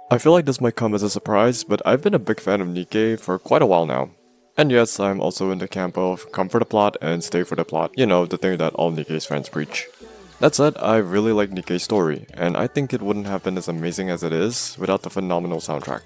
I feel like this might come as a surprise, but I've been a big fan of NIKKE for quite a while now. And yes, I'm also in the camp of come for the plot and stay for the plot, you know, the thing that all NIKKE's fans preach. That said, I really like NIKKE's story, and I think it wouldn't have been as amazing as it is without the phenomenal soundtrack.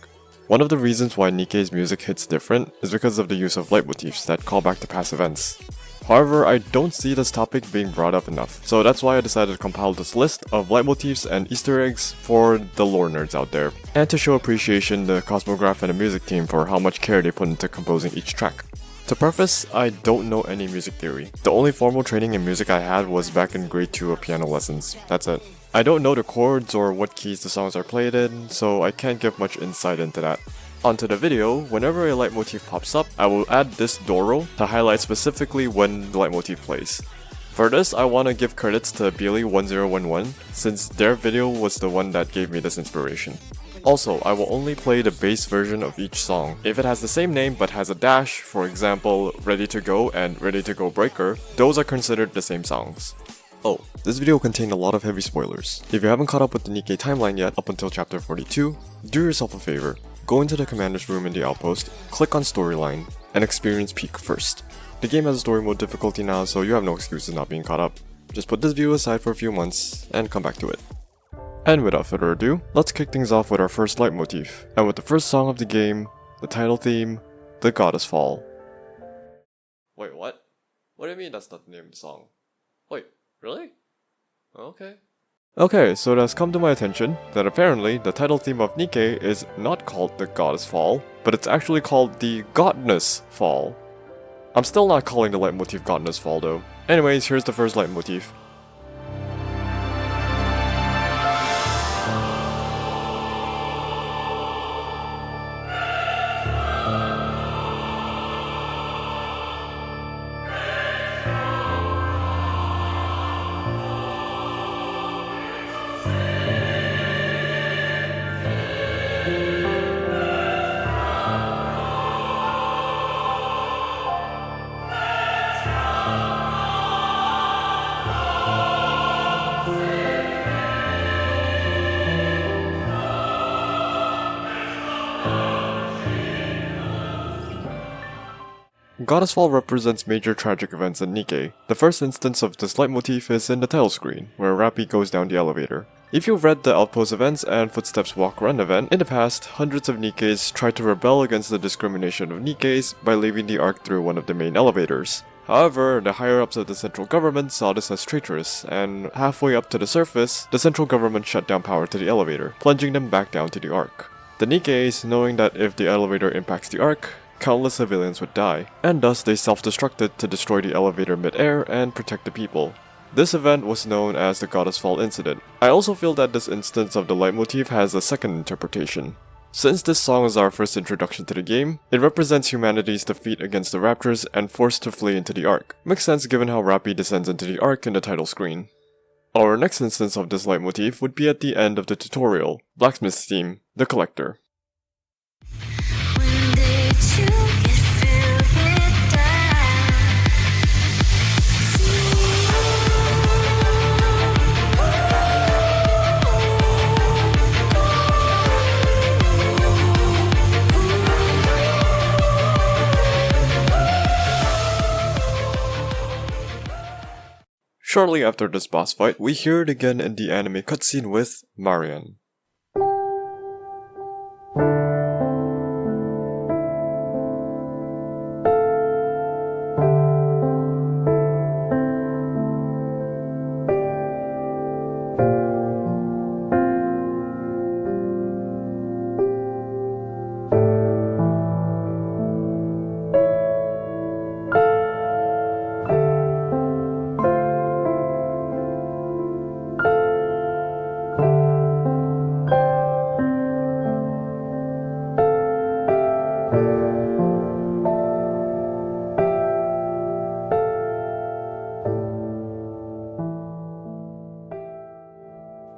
One of the reasons why NIKKE's music hits different is because of the use of leitmotifs that call back to past events. However, I don't see this topic being brought up enough, so that's why I decided to compile this list of leitmotifs and Easter eggs for the lore nerds out there, and to show appreciation to Cosmograph and the music team for how much care they put into composing each track. To preface, I don't know any music theory. The only formal training in music I had was back in grade 2 of piano lessons. That's it. I don't know the chords or what keys the songs are played in, so I can't give much insight into that. Onto the video, whenever a leitmotif pops up, I will add this Doro to highlight specifically when the leitmotif plays. For this, I want to give credits to Billy1011 since their video was the one that gave me this inspiration. Also, I will only play the base version of each song. If it has the same name but has a dash, for example, Ready to Go and Ready to Go Breaker, those are considered the same songs. Oh, this video contained a lot of heavy spoilers. If you haven't caught up with the NIKKE timeline yet up until chapter 42, do yourself a favor. Go into the commander's room in the Outpost, click on Storyline, and experience Peak first. The game has a story mode difficulty now, so you have no excuses not being caught up. Just put this video aside for a few months, and come back to it. And without further ado, let's kick things off with our first leitmotif, and with the first song of the game, the title theme, The Goddess Fall. Wait, what? What do you mean that's not the name of the song? Wait, really? Okay. Okay, so it has come to my attention that apparently the title theme of NIKKE is not called the Goddess Fall, but it's actually called the Godness Fall. I'm still not calling the leitmotif Godness Fall though. Anyways, here's the first leitmotif. Goddess Fall represents major tragic events in NIKKE. The first instance of this leitmotif is in the title screen, where Rappy goes down the elevator. If you've read the Outpost events and Footsteps Walk Run event, in the past, hundreds of NIKKEs tried to rebel against the discrimination of NIKKEs by leaving the arc through one of the main elevators. However, the higher-ups of the central government saw this as traitorous, and halfway up to the surface, the central government shut down power to the elevator, plunging them back down to the arc. The NIKKEs, knowing that if the elevator impacts the arc, countless civilians would die, and thus they self-destructed to destroy the elevator mid-air and protect the people. This event was known as the Goddess Fall incident. I also feel that this instance of the leitmotif has a second interpretation. Since this song is our first introduction to the game, it represents humanity's defeat against the Raptors and forced to flee into the Ark. Makes sense given how Rappy descends into the Ark in the title screen. Our next instance of this leitmotif would be at the end of the tutorial, Blacksmith's theme, The Collector. Shortly after this boss fight, we hear it again in the anime cutscene with Marian.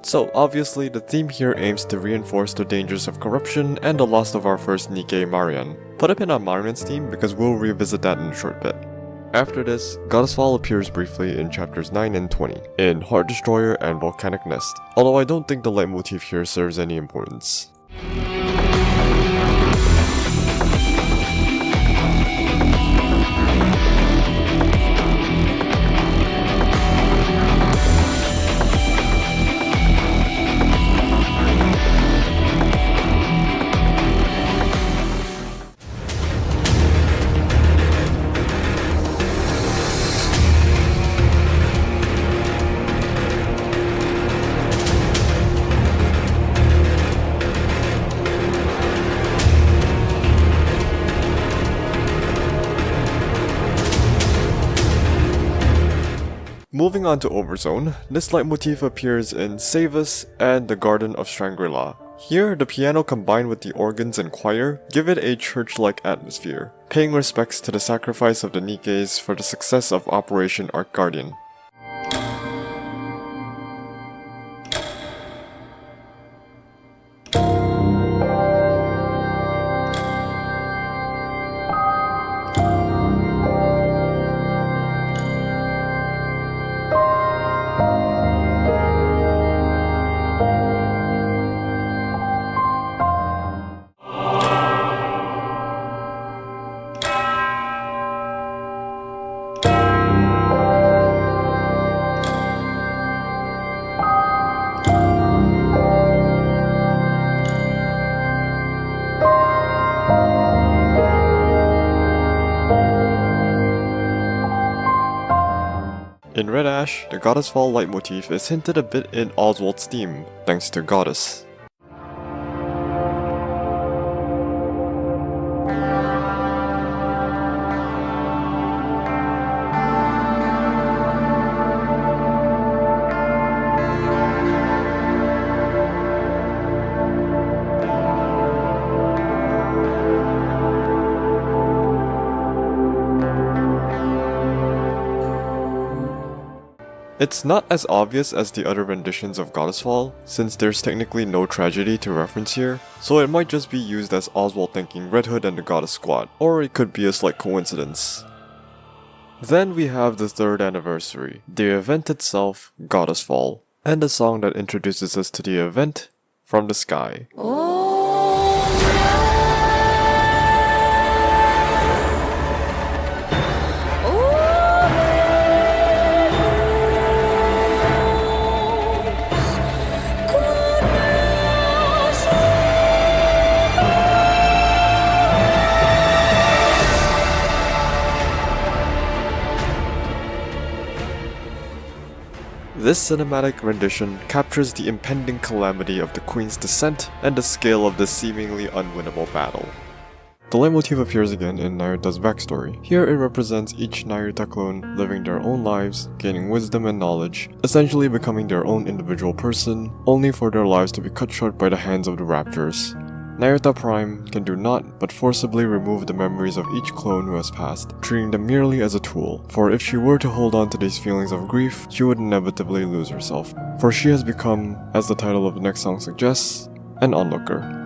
So obviously the theme here aims to reinforce the dangers of corruption and the loss of our first NIKKE Marian. Put a pin on Marian's theme because we'll revisit that in a short bit. After this, Goddess Fall appears briefly in chapters 9 and 20, in Heart Destroyer and Volcanic Nest, although I don't think the leitmotif here serves any importance. Moving on to Overzone, this leitmotif appears in Save Us and the Garden of Shangri-La. Here, the piano combined with the organs and choir give it a church-like atmosphere, paying respects to the sacrifice of the Nikkes for the success of Operation Ark Guardian. In Red Ash, the Goddess Fall leitmotif is hinted a bit in Oswald's theme, thanks to Goddess. It's not as obvious as the other renditions of Goddess Fall, since there's technically no tragedy to reference here, so it might just be used as Oswald thanking Red Hood and the Goddess Squad, or it could be a slight coincidence. Then we have the 3rd anniversary, the event itself, Goddess Fall, and the song that introduces us to the event, From the Sky. This cinematic rendition captures the impending calamity of the Queen's descent and the scale of this seemingly unwinnable battle. The leitmotif appears again in Nayuta's backstory. Here it represents each Nayuta clone living their own lives, gaining wisdom and knowledge, essentially becoming their own individual person, only for their lives to be cut short by the hands of the Raptors. Nayuta Prime can do naught but forcibly remove the memories of each clone who has passed, treating them merely as a tool, for if she were to hold on to these feelings of grief, she would inevitably lose herself, for she has become, as the title of the next song suggests, an onlooker.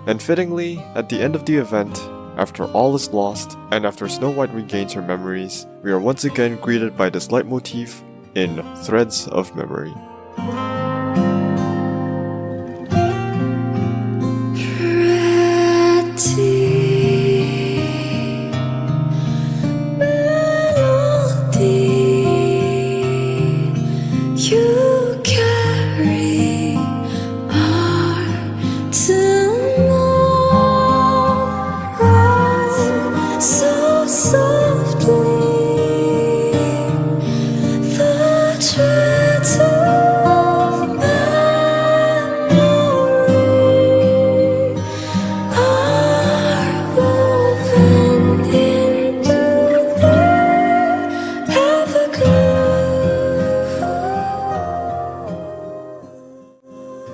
And fittingly, at the end of the event, after all is lost, and after Snow White regains her memories, we are once again greeted by this leitmotif in Threads of Memory.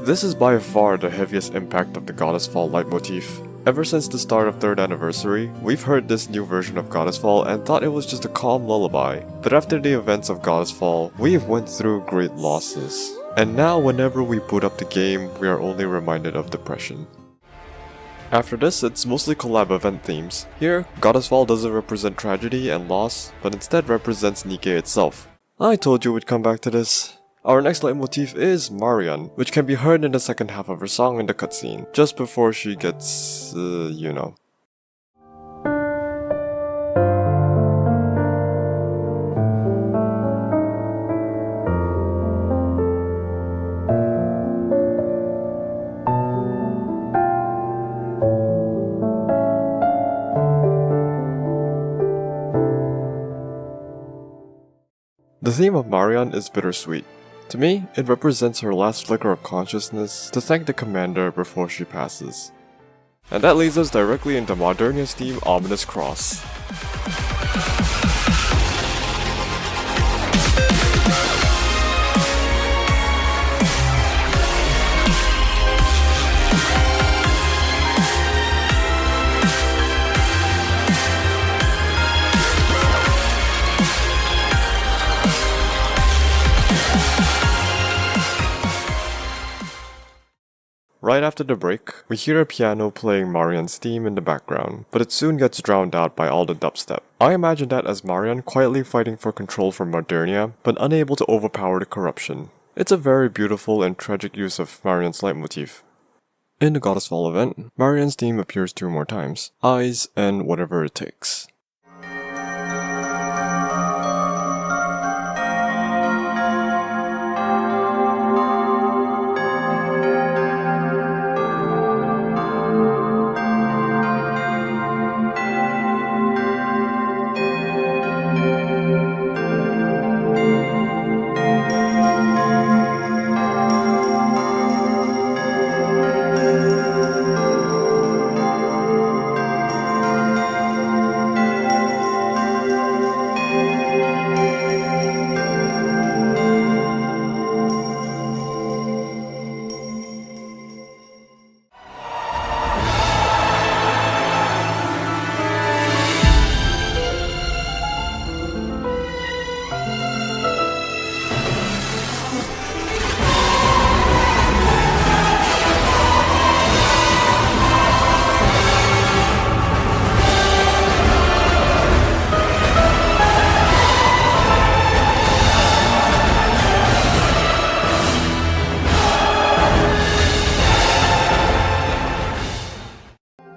This is by far the heaviest impact of the Goddess Fall leitmotif. Ever since the start of 3rd anniversary, we've heard this new version of Goddessfall and thought it was just a calm lullaby. But after the events of Goddessfall, we've went through great losses. And now whenever we boot up the game, we are only reminded of depression. After this, it's mostly collab event themes. Here, Goddessfall doesn't represent tragedy and loss, but instead represents NIKKE itself. I told you we'd come back to this. Our next leitmotif is Marian, which can be heard in the second half of her song in the cutscene, just before she gets, you know. The theme of Marian is bittersweet. To me, it represents her last flicker of consciousness to thank the commander before she passes. And that leads us directly into Modernia's theme, Ominous Cross. Right after the break, we hear a piano playing Marian's theme in the background, but it soon gets drowned out by all the dubstep. I imagine that as Marian quietly fighting for control from Modernia, but unable to overpower the corruption. It's a very beautiful and tragic use of Marian's leitmotif. In the Goddessfall event, Marian's theme appears 2 more times, Eyes and Whatever It Takes.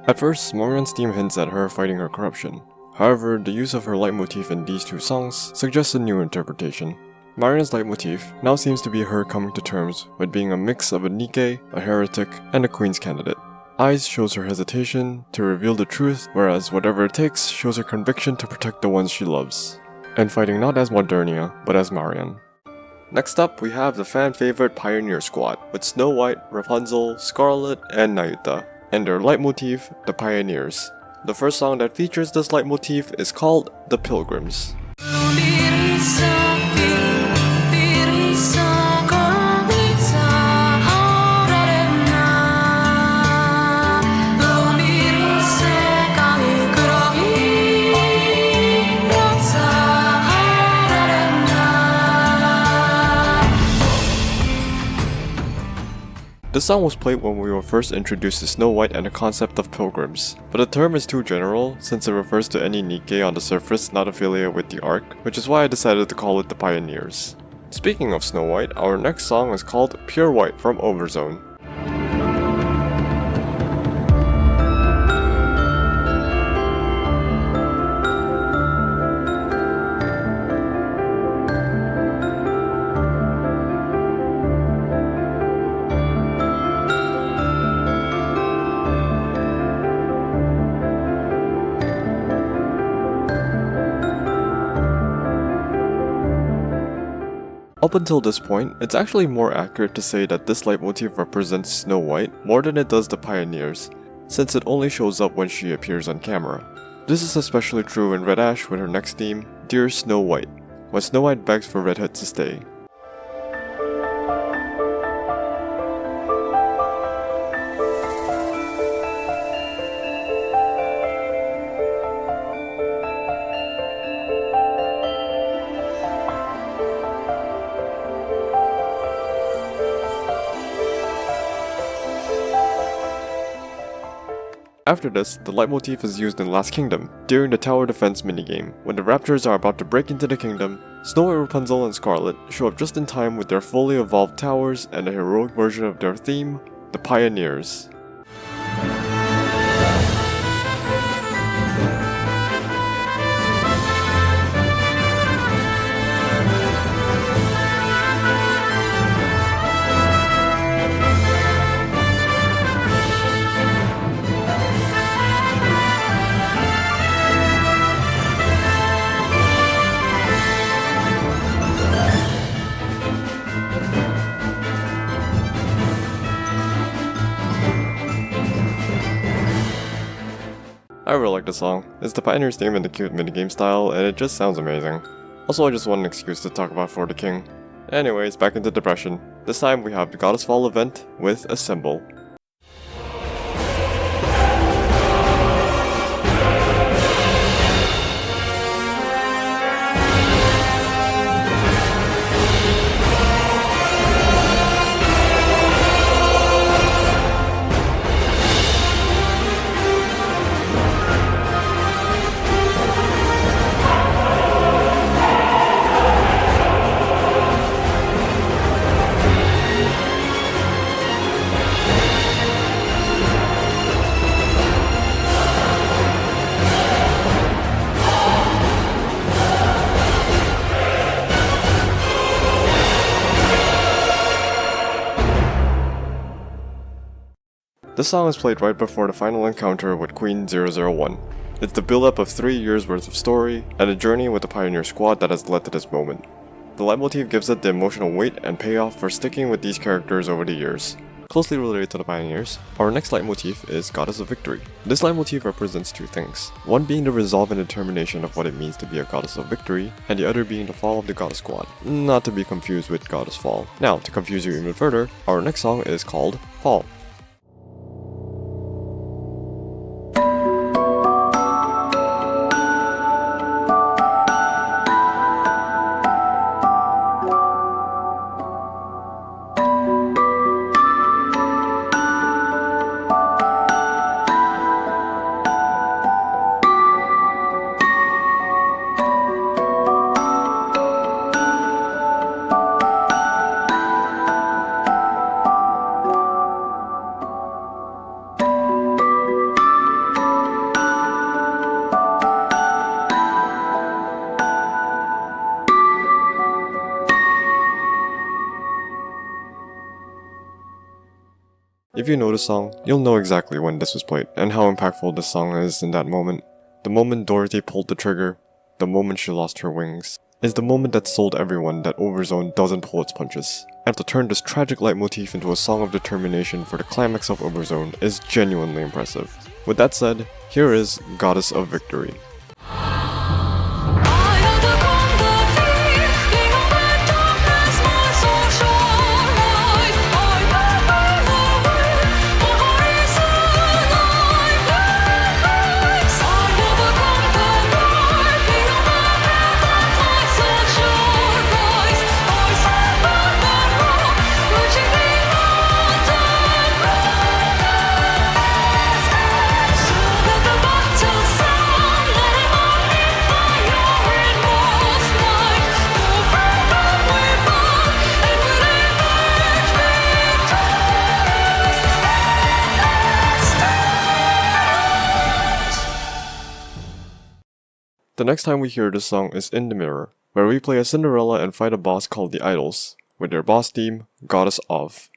At first, Marian's theme hints at her fighting her corruption. However, the use of her leitmotif in these 2 songs suggests a new interpretation. Marian's leitmotif now seems to be her coming to terms with being a mix of a NIKKE, a heretic, and a Queen's candidate. Eyes shows her hesitation to reveal the truth, whereas Whatever It Takes shows her conviction to protect the ones she loves. And fighting not as Modernia, but as Marian. Next up, we have the fan favorite Pioneer Squad, with Snow White, Rapunzel, Scarlet, and Nayuta, and their leitmotif, The Pioneers. The first song that features this leitmotif is called The Pilgrims. This song was played when we were first introduced to Snow White and the concept of pilgrims, but the term is too general since it refers to any NIKKE on the surface not affiliated with the arc, which is why I decided to call it the Pioneers. Speaking of Snow White, our next song is called Pure White from Overzone. Up until this point, it's actually more accurate to say that this leitmotif represents Snow White more than it does the Pioneers, since it only shows up when she appears on camera. This is especially true in Red Ash with her next theme, Dear Snow White, when Snow White begs for Red Hood to stay. After this, the leitmotif is used in Last Kingdom, during the tower defense minigame. When the raptors are about to break into the kingdom, Snow White, Rapunzel, and Scarlet show up just in time with their fully evolved towers and a heroic version of their theme, the Pioneers. I really like the song. It's the Pioneer's theme in the cute minigame style, and it just sounds amazing. Also, I just want an excuse to talk about For the King. Anyways, back into Depression. This time we have the Goddess Fall event with a symbol. This song is played right before the final encounter with Queen 001. It's the build-up of 3 years worth of story, and a journey with the Pioneer squad that has led to this moment. The leitmotif gives it the emotional weight and payoff for sticking with these characters over the years. Closely related to the Pioneers, our next leitmotif is Goddess of Victory. This leitmotif represents two things, one being the resolve and determination of what it means to be a Goddess of Victory, and the other being the fall of the Goddess Squad, not to be confused with Goddess Fall. Now, to confuse you even further, our next song is called Fall. If you know the song, you'll know exactly when this was played and how impactful this song is in that moment. The moment Dorothy pulled the trigger, the moment she lost her wings, is the moment that sold everyone that Overzone doesn't pull its punches. And to turn this tragic leitmotif into a song of determination for the climax of Overzone is genuinely impressive. With that said, here is Goddess of Victory. The next time we hear this song is in the mirror, where we play as Cinderella and fight a boss called the Idols, with their boss theme, Goddess of.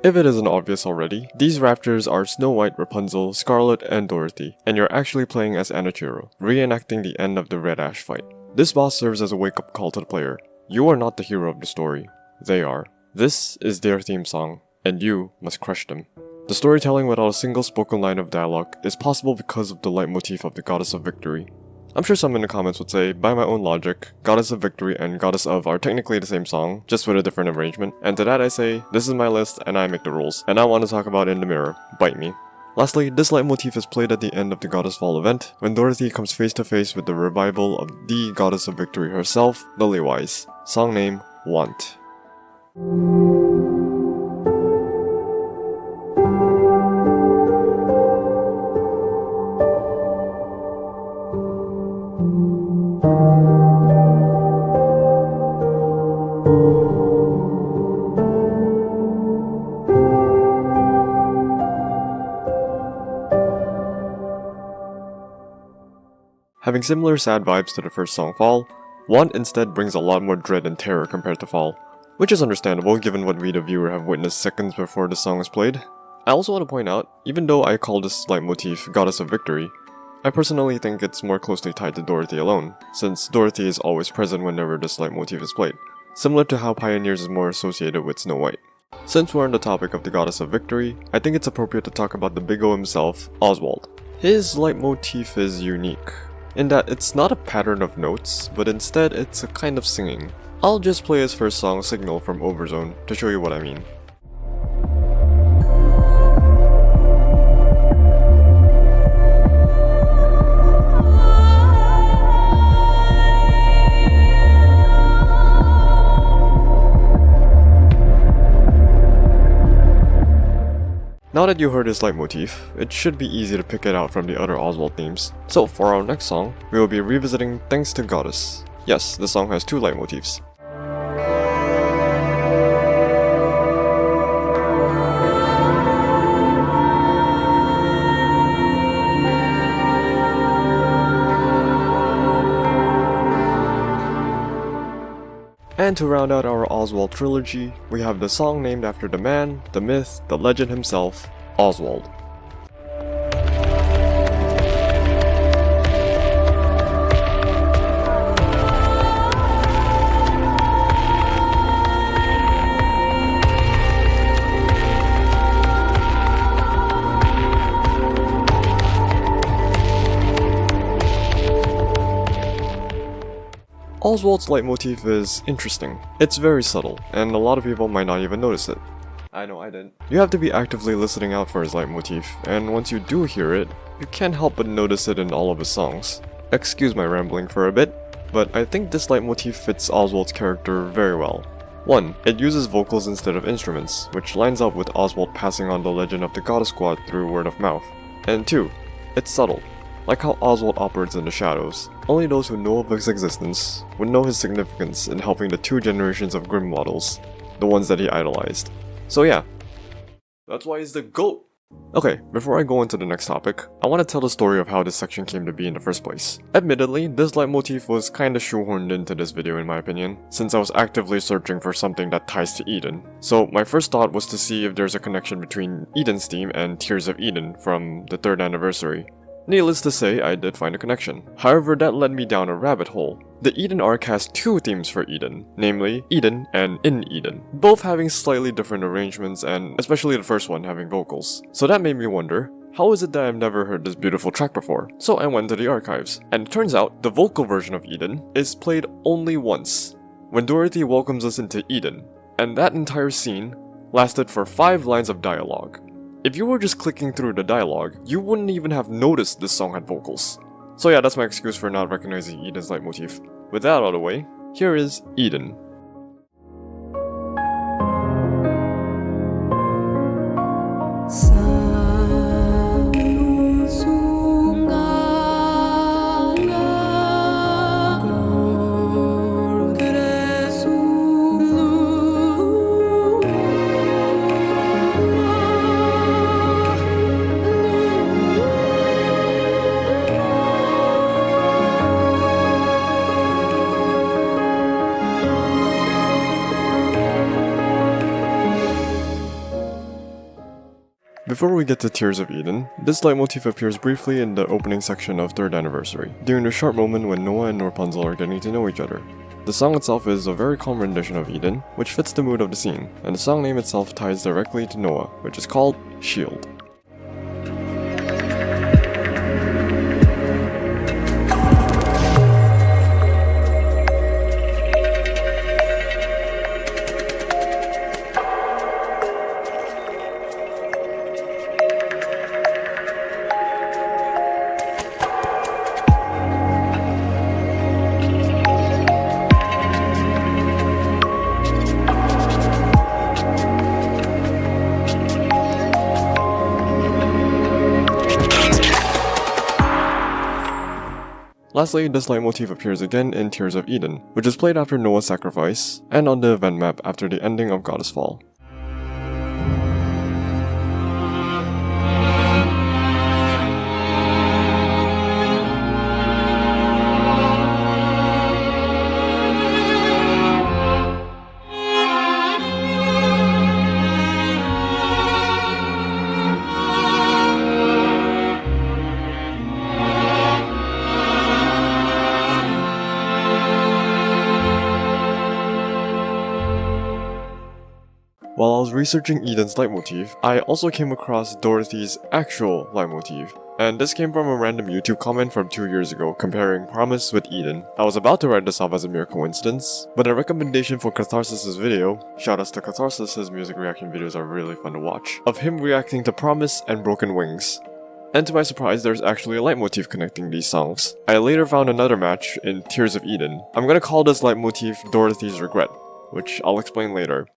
If it isn't obvious already, these raptors are Snow White, Rapunzel, Scarlet, and Dorothy, and you're actually playing as Anachiro, reenacting the end of the Red Ash fight. This boss serves as a wake-up call to the player. You are not the hero of the story, they are. This is their theme song, and you must crush them. The storytelling without a single spoken line of dialogue is possible because of the leitmotif of the Goddess of Victory. I'm sure some in the comments would say, by my own logic, Goddess of Victory and Goddess of are technically the same song, just with a different arrangement, and to that I say, this is my list and I make the rules, and I want to talk about it in the mirror. Bite me. Lastly, this leitmotif is played at the end of the Goddess Fall event, when Dorothy comes face to face with the revival of the Goddess of Victory herself, Lilywise. Song name, Want. Having similar sad vibes to the first song Fall, Want instead brings a lot more dread and terror compared to Fall, which is understandable given what we the viewer have witnessed seconds before the song is played. I also want to point out, even though I call this leitmotif Goddess of Victory, I personally think it's more closely tied to Dorothy alone, since Dorothy is always present whenever this leitmotif is played, similar to how Pioneers is more associated with Snow White. Since we're on the topic of the Goddess of Victory, I think it's appropriate to talk about the Big O himself, Oswald. His leitmotif is unique, in that it's not a pattern of notes, but instead it's a kind of singing. I'll just play his first song, Signal, from Overzone, to show you what I mean. Now that you heard his leitmotif, it should be easy to pick it out from the other Oswald themes. So for our next song, we will be revisiting Thanks to Goddess. Yes, the song has two leitmotifs. And to round out our Oswald trilogy, we have the song named after the man, the myth, the legend himself, Oswald. Oswald's leitmotif is interesting. It's very subtle, and a lot of people might not even notice it. I know I didn't. You have to be actively listening out for his leitmotif, and once you do hear it, you can't help but notice it in all of his songs. Excuse my rambling for a bit, but I think this leitmotif fits Oswald's character very well. 1. It uses vocals instead of instruments, which lines up with Oswald passing on the legend of the Goddess Squad through word of mouth. And 2. It's subtle. Like how Oswald operates in the shadows. Only those who know of his existence would know his significance in helping the two generations of Grimm models, the ones that he idolized. So yeah, that's why he's the GOAT! Okay, before I go into the next topic, I want to tell the story of how this section came to be in the first place. Admittedly, this leitmotif was kinda shoehorned into this video in my opinion, since I was actively searching for something that ties to Eden. So my first thought was to see if there's a connection between Eden's theme and Tears of Eden from the 3rd anniversary. Needless to say, I did find a connection. However, that led me down a rabbit hole. The Eden arc has two themes for Eden, namely Eden and In Eden, both having slightly different arrangements and especially the first one having vocals. So that made me wonder, how is it that I've never heard this beautiful track before? So I went to the archives, and it turns out the vocal version of Eden is played only once, when Dorothy welcomes us into Eden, and that entire scene lasted for 5 lines of dialogue. If you were just clicking through the dialogue, you wouldn't even have noticed this song had vocals. So yeah, that's my excuse for not recognizing Eden's leitmotif. With that out of the way, here is Eden. Before we get to Tears of Eden, this leitmotif appears briefly in the opening section of 3rd anniversary, during the short moment when Noah and Rapunzel are getting to know each other. The song itself is a very calm rendition of Eden, which fits the mood of the scene, and the song name itself ties directly to Noah, which is called Shield. Lastly, this leitmotif appears again in Tears of Eden, which is played after Noah's sacrifice, and on the event map after the ending of Goddess Fall. While I was researching Eden's leitmotif, I also came across Dorothy's actual leitmotif. And this came from a random YouTube comment from 2 years ago comparing Promise with Eden. I was about to write this off as a mere coincidence, but a recommendation for Catharsis' video, shoutouts to Catharsis, his music reaction videos are really fun to watch, of him reacting to Promise and Broken Wings. And to my surprise, there's actually a leitmotif connecting these songs. I later found another match in Tears of Eden. I'm gonna call this leitmotif Dorothy's Regret, which I'll explain later.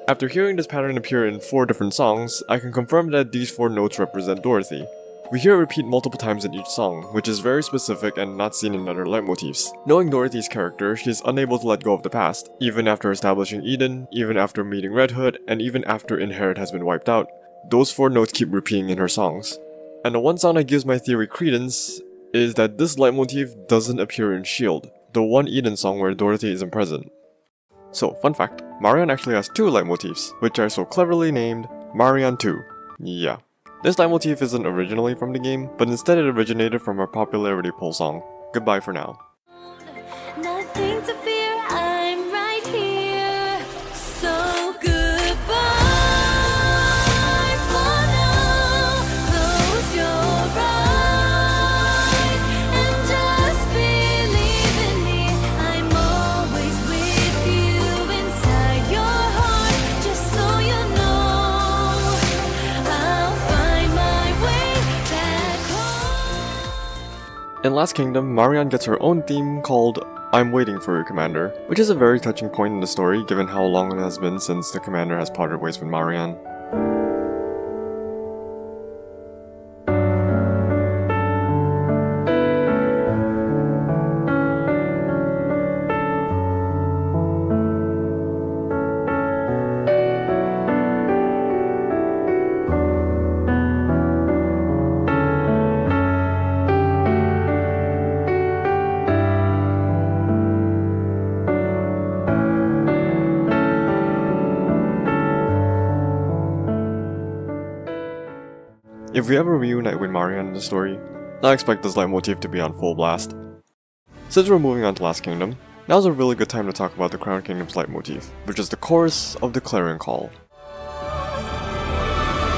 After hearing this pattern appear in 4 different songs, I can confirm that these 4 notes represent Dorothy. We hear it repeat multiple times in each song, which is very specific and not seen in other leitmotifs. Knowing Dorothy's character, she is unable to let go of the past, even after establishing Eden, even after meeting Red Hood, and even after Inherit has been wiped out. Those 4 notes keep repeating in her songs. And the one song that gives my theory credence is that this leitmotif doesn't appear in Shield, the one Eden song where Dorothy isn't present. So, fun fact, Marian actually has 2 leitmotifs, which are so cleverly named Marian 2. Yeah. This leitmotif isn't originally from the game, but instead it originated from our popularity poll song, Goodbye for Now. Nothing to fear, I'm right here. So goodbye for now. Close your eyes and just believe in me. I'm always with you inside your heart. Just so you know, I'll find my way back home. In Last Kingdom, Marian gets her own theme called I'm Waiting for You, Commander, which is a very touching point in the story given how long it has been since the commander has parted ways with Marian. if we ever reunite with Marian in the story, I expect this leitmotif to be on full blast. Since we're moving on to Last Kingdom, now's a really good time to talk about the Crown Kingdom's leitmotif, which is the chorus of the clarion call.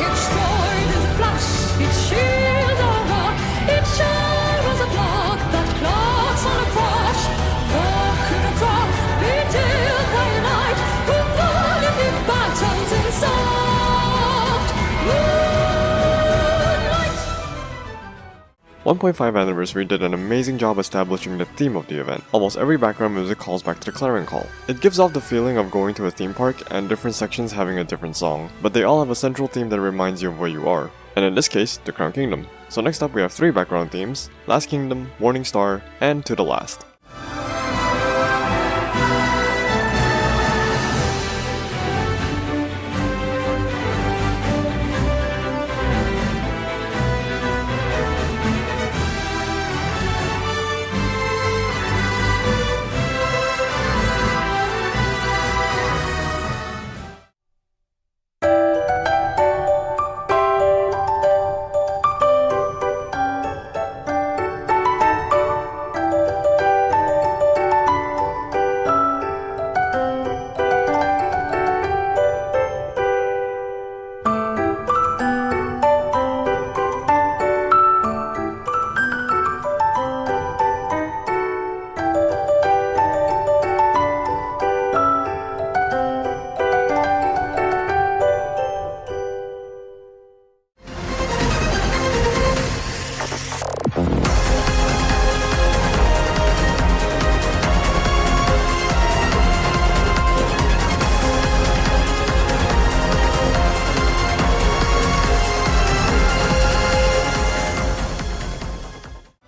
Each sword is a flash, each shield a rock, each arrow is a block that clocks on a crash. For could a drop be dealt by a knight who fought in the battles in soft moonlight? 1.5 Anniversary did an amazing job establishing the theme of the event. Almost every background music calls back to the clarion call. It gives off the feeling of going to a theme park and different sections having a different song, but they all have a central theme that reminds you of where you are, and in this case, the Crown Kingdom. So next up we have 3 background themes: Last Kingdom, Morning Star, and To the Last.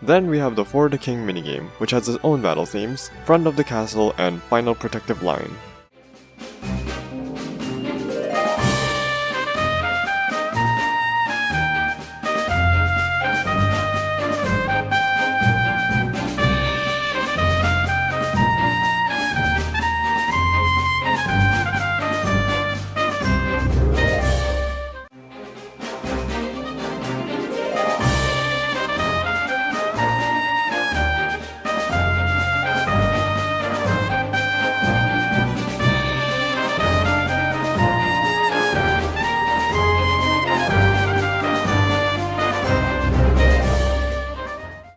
Then we have the For the King minigame, which has its own battle themes, Front of the Castle, and Final Protective Line.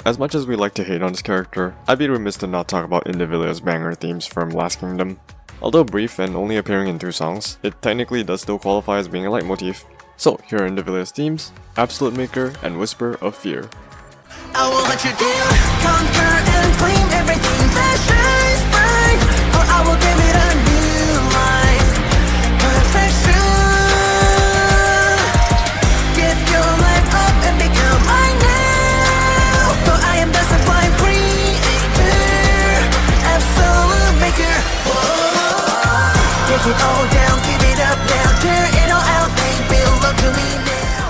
As much as we like to hate on this character, I'd be remiss to not talk about Indivilia's banger themes from Last Kingdom. Although brief and only appearing in 2 songs, it technically does still qualify as being a leitmotif. So here are Indivilia's themes, Absolute Maker and Whisper of Fear. I will let you down, conquer and claim everything that shines bright, or I will give it a new life. Perfection. Give your life up and become mine now. For I am the sublime creator, absolute maker. Whoa. Take it all down, give it up now, tear it all out, baby, look to me now.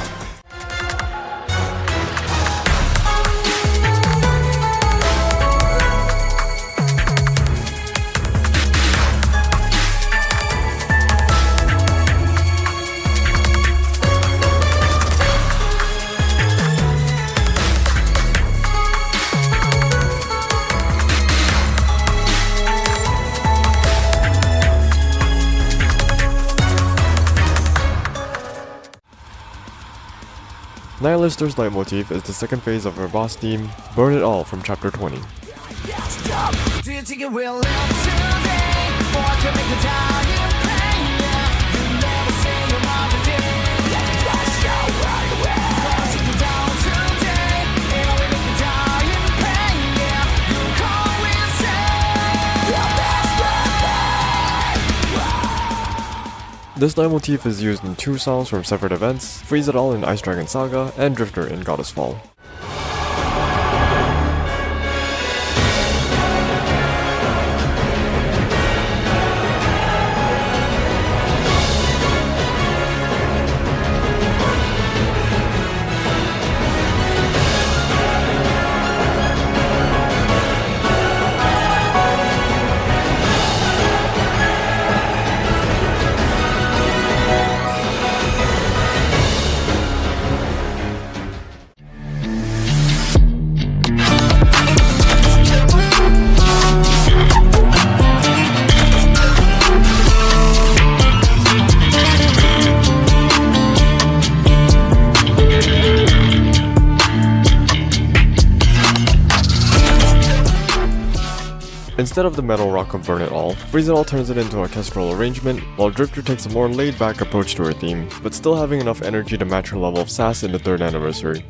Nihilister's leitmotif is the second phase of her boss theme, Burn It All from Chapter 20. Do you think it will live today? Or I can make the time you pay? You never say you're not a day. Let it rush you right away. I'll take you down today. And I'll make the time you pay. You call me say the best way. This leitmotif is used in 2 songs from separate events, Freeze It All in Ice Dragon Saga, and Drifter in Goddess Fall. Instead of the metal rock of Burn It All, Freeze-It-All turns it into an orchestral arrangement, while Drifter takes a more laid-back approach to her theme, but still having enough energy to match her level of sass in the 3rd anniversary.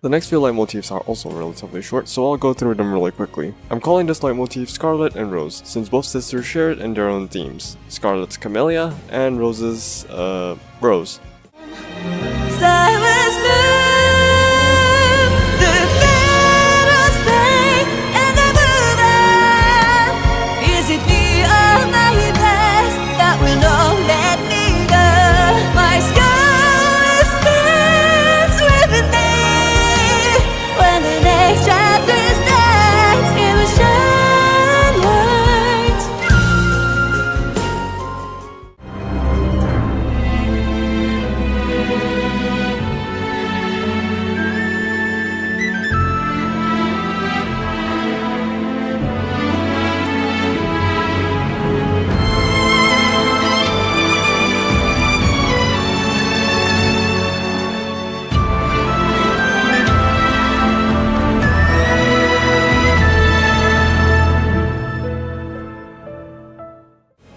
The next few leitmotifs are also relatively short, so I'll go through them really quickly. I'm calling this leitmotif Scarlet and Rose, since both sisters share it in their own themes. Scarlet's Camellia, and Rose's, Rose.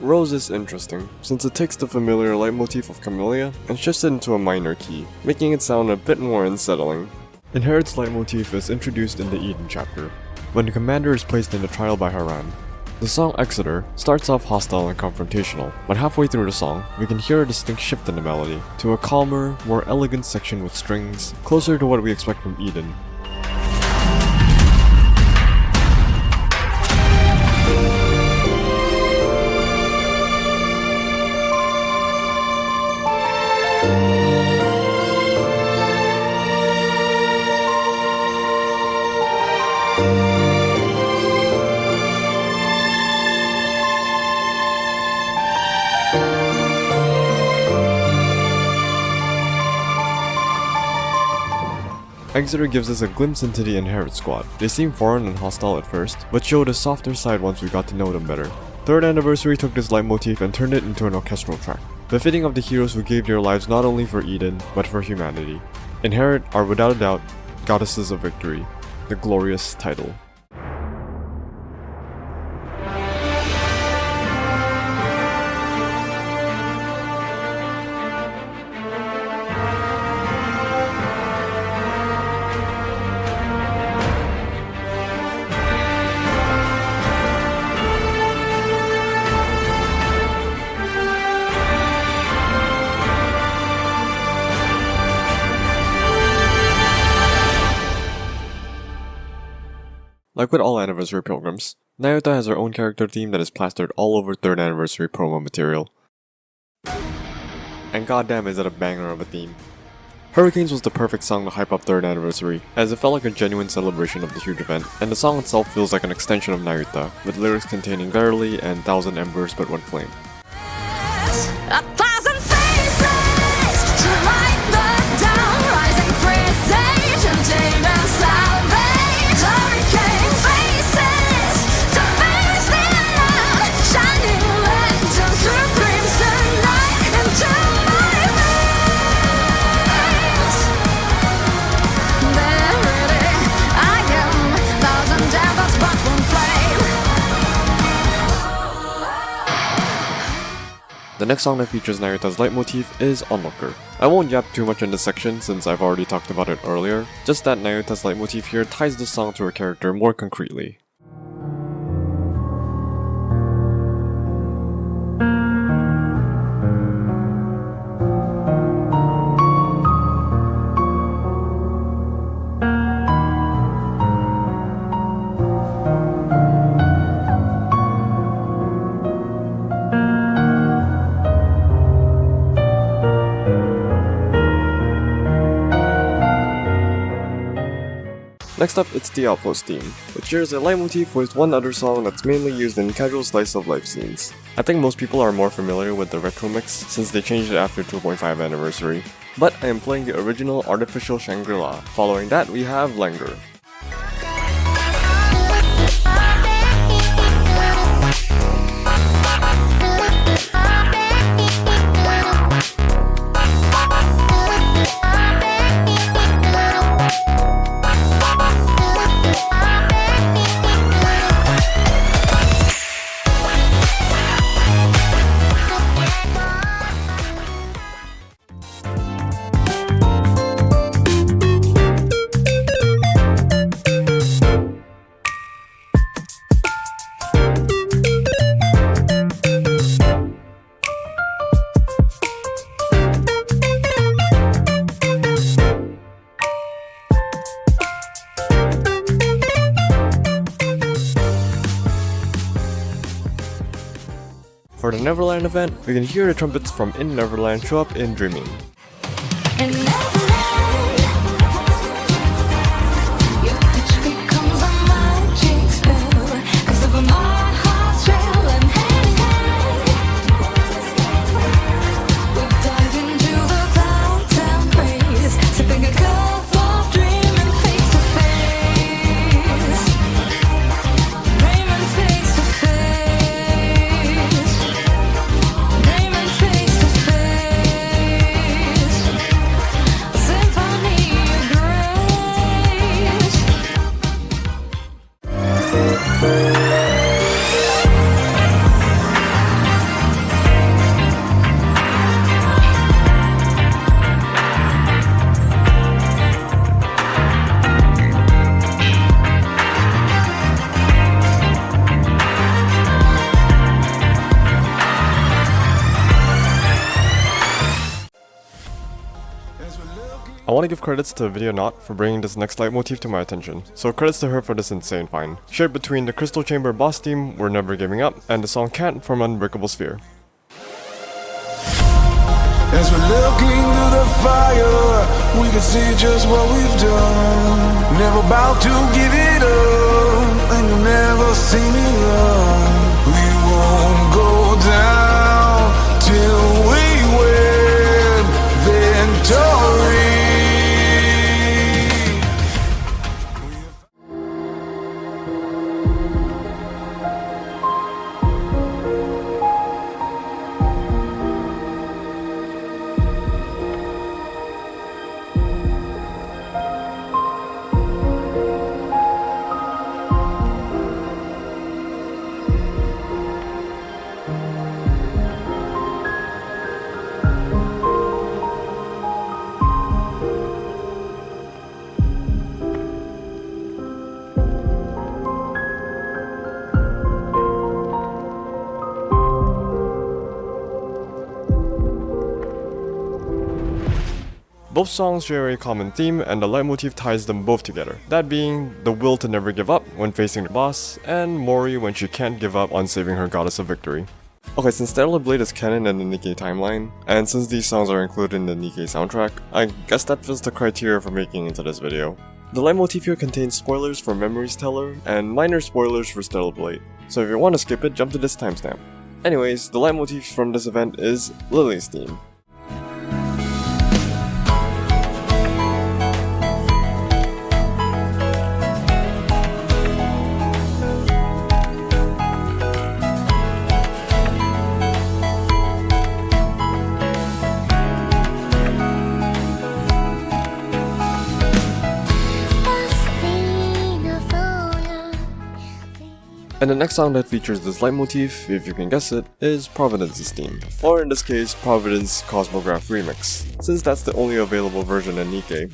Rose is interesting, since it takes the familiar leitmotif of Camellia and shifts it into a minor key, making it sound a bit more unsettling. Inherit's leitmotif is introduced in the Eden chapter, when the commander is placed in the trial by Haran. The song Exeter starts off hostile and confrontational, but halfway through the song, we can hear a distinct shift in the melody, to a calmer, more elegant section with strings, closer to what we expect from Eden. Exeter gives us a glimpse into the Inherit squad. They seem foreign and hostile at first, but showed a softer side once we got to know them better. 3rd anniversary took this leitmotif and turned it into an orchestral track, befitting of the heroes who gave their lives not only for Eden, but for humanity. Inherit are without a doubt goddesses of victory, the glorious title. Like with all anniversary pilgrims, Nayuta has her own character theme that is plastered all over 3rd anniversary promo material. And goddamn is it a banger of a theme. Hurricanes was the perfect song to hype up 3rd anniversary, as it felt like a genuine celebration of the huge event, and the song itself feels like an extension of Nayuta, with lyrics containing Verily and 1,000 embers but one flame. A thousand faces to light the down, rising presage and tame and salvage. Hurricane faces to face the unknown, shining lanterns through crimson night into my veins. Verily, I am 1,000 embers but one flame. The next song that features Nayuta's leitmotif is Onlooker. I won't yap too much in this section since I've already talked about it earlier, just that Nayuta's leitmotif here ties the song to her character more concretely. Next up, it's the Outpost theme, which shares a leitmotif with one other song that's mainly used in casual slice of life scenes. I think most people are more familiar with the retro mix since they changed it after 2.5 anniversary, but I am playing the original Artificial Shangri-La. Following that, we have Linger. For the Neverland event, we can hear the trumpets from In Neverland show up in Dreaming. In Neverland, your touch becomes a magic spell. 'Cause of my heart's shell and hand in hand, we dive into the clouds and praise, sipping a cup of dreaming face to face, dreaming face to face, dreaming face to face. Symphony of grace. I want to give credits to Video Not for bringing this next leitmotif to my attention, so credits to her for this insane find. Shared between the Crystal Chamber boss theme, We're Never Giving Up, and the song Can't from Unbreakable Sphere. As we're looking through the fire, we can see just what we've done. Never about to give it up, and you'll never see me run. We won't go down till we win victory. Both songs share a common theme, and the leitmotif ties them both together. That being the will to never give up when facing the boss, and Mori when she can't give up on saving her goddess of victory. Okay, since Stellar Blade is canon in the NIKKE timeline, and since these songs are included in the NIKKE soundtrack, I guess that fits the criteria for making into this video. The leitmotif here contains spoilers for Memories Teller, and minor spoilers for Stellar Blade, so if you want to skip it, jump to this timestamp. Anyways, the leitmotif from this event is Lily's theme. And the next song that features this leitmotif, if you can guess it, is Providence's theme, or in this case, Providence Cosmograph Remix, since that's the only available version in NIKKE.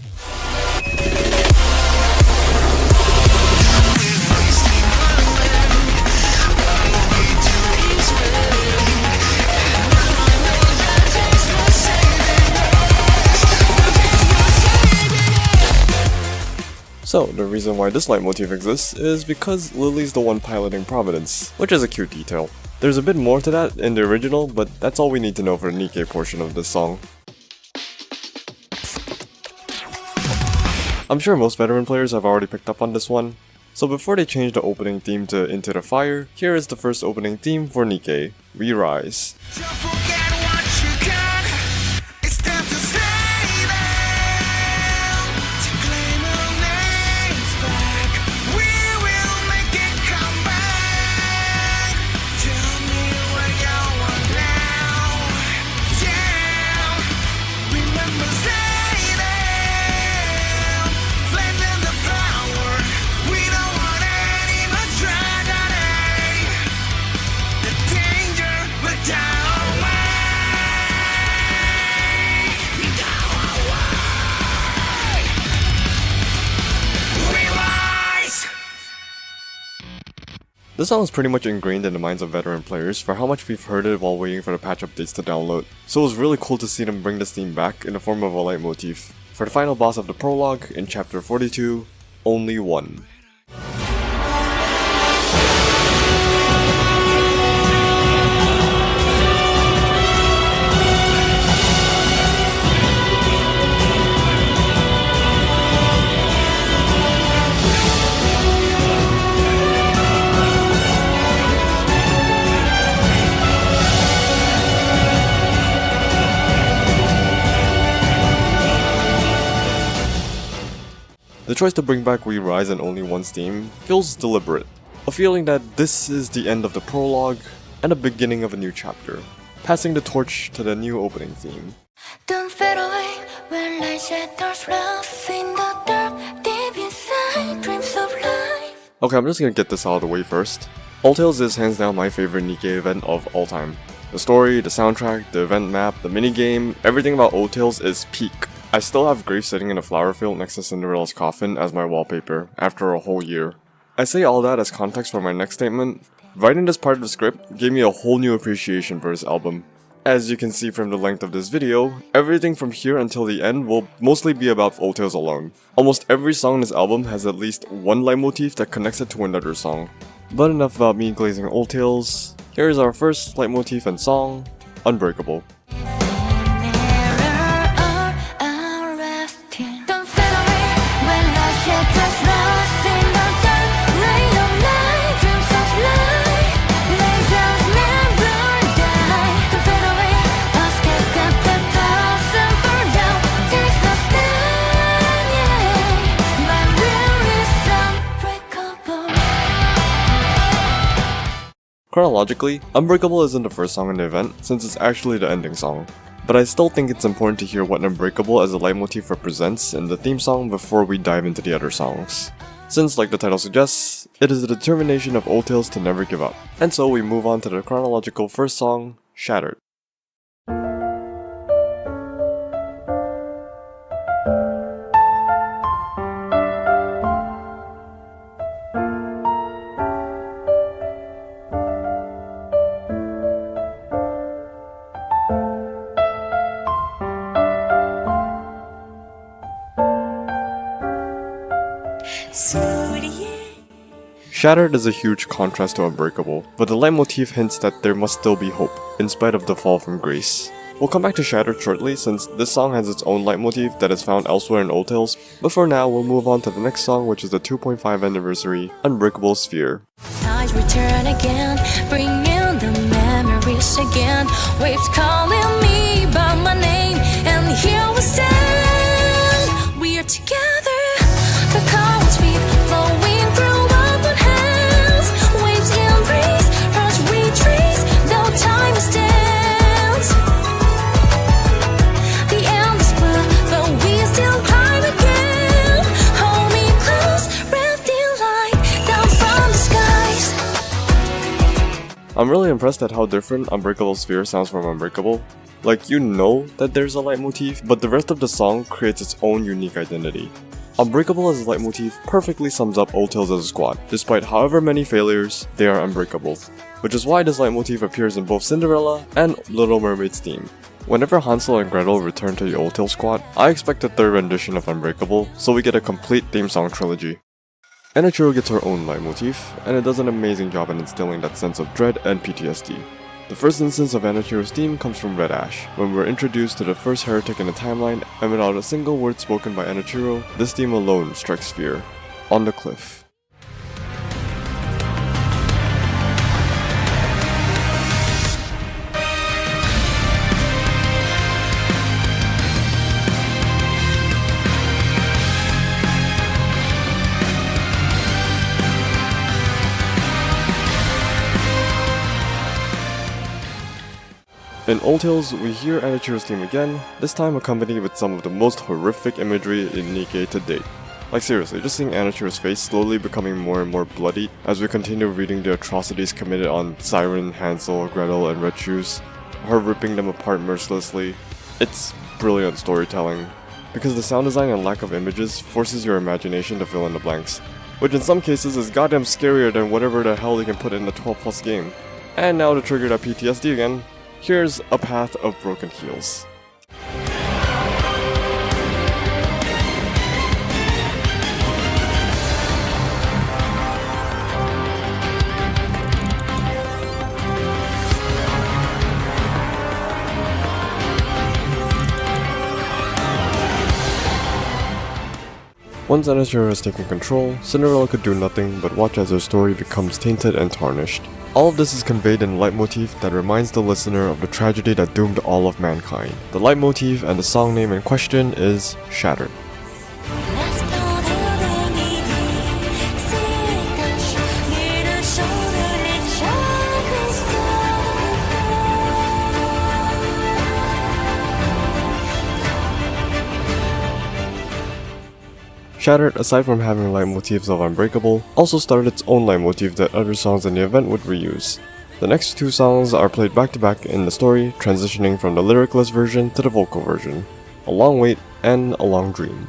So, the reason why this leitmotif exists is because Lily's the one piloting Providence, which is a cute detail. There's a bit more to that in the original, but that's all we need to know for the NIKKE portion of this song. I'm sure most veteran players have already picked up on this one, so before they change the opening theme to Into the Fire, here is the first opening theme for NIKKE, We Rise. This song is pretty much ingrained in the minds of veteran players for how much we've heard it while waiting for the patch updates to download, so it was really cool to see them bring this theme back in the form of a leitmotif. For the final boss of the prologue, in chapter 42, Only One. choice to bring back We Rise and Only One's theme feels deliberate, a feeling that this is the end of the prologue and the beginning of a new chapter, passing the torch to the new opening theme. Don't fade away when light shatters love in the dark, deep inside dreams of life. Okay, I'm just gonna get this out of the way first. All Tales is hands down my favorite NIKKE event of all time. The story, the soundtrack, the event map, the minigame, everything about Old Tales is peak. I still have Grace sitting in a flower field next to Cinderella's coffin as my wallpaper, after a whole year. I say all that as context for my next statement. Writing this part of the script gave me a whole new appreciation for this album. As you can see from the length of this video, everything from here until the end will mostly be about Old Tales alone. Almost every song in this album has at least one leitmotif that connects it to another song. But enough about me glazing Old Tales. Here's our first leitmotif and song, Unbreakable. Chronologically, Unbreakable isn't the first song in the event, since it's actually the ending song. But I still think it's important to hear what Unbreakable as a leitmotif represents in the theme song before we dive into the other songs. Since, like the title suggests, it is the determination of Old Tales to never give up. And so we move on to the chronological first song, Shattered. Shattered is a huge contrast to Unbreakable, but the leitmotif hints that there must still be hope, in spite of the fall from grace. We'll come back to Shattered shortly since this song has its own leitmotif that is found elsewhere in Old Tales, but for now we'll move on to the next song, which is the 2.5 anniversary, Unbreakable Sphere. Tides return again, bringing the memories again. Waves calling me by my name, and here we stand. We are together, the currents keep flowing through open hands. Waves embrace, hearts retrace, no time stands. The end is blue, but we still climb again. Hold me close, wrapped in light, down from the skies. I'm really impressed at how different Unbreakable Sphere sounds from Unbreakable. Like, you know that there's a leitmotif, but the rest of the song creates its own unique identity. Unbreakable as a leitmotif perfectly sums up Old Tales as a squad. Despite however many failures, they are unbreakable. Which is why this leitmotif appears in both Cinderella and Little Mermaid's theme. Whenever Hansel and Gretel return to the Old Tales squad, I expect a third rendition of Unbreakable, so we get a complete theme song trilogy. Anachiro gets her own leitmotif, and it does an amazing job in instilling that sense of dread and PTSD. The first instance of Anachiro's theme comes from Red Ash, when we're introduced to the first heretic in the timeline, and without a single word spoken by Anachiro, this theme alone strikes fear. On the Cliff. In Old Tales, we hear Anachiro's theme again, this time accompanied with some of the most horrific imagery in NIKKE to date. Like seriously, just seeing Anachiro's face slowly becoming more and more bloody as we continue reading the atrocities committed on Siren, Hansel, Gretel, and Red Shoes, her ripping them apart mercilessly. It's brilliant storytelling, because the sound design and lack of images forces your imagination to fill in the blanks, which in some cases is goddamn scarier than whatever the hell they can put in a 12+ game. And now to trigger that PTSD again, here's A Path of Broken Heels. Once Anachiro has taken control, Cinderella could do nothing but watch as her story becomes tainted and tarnished. All of this is conveyed in a leitmotif that reminds the listener of the tragedy that doomed all of mankind. The leitmotif and the song name in question is Shattered. Let's build a Shattered, aside from having leitmotifs of Unbreakable, also started its own leitmotif that other songs in the event would reuse. The next two songs are played back to back in the story, transitioning from the lyricless version to the vocal version, A Long Wait and A Long Dream.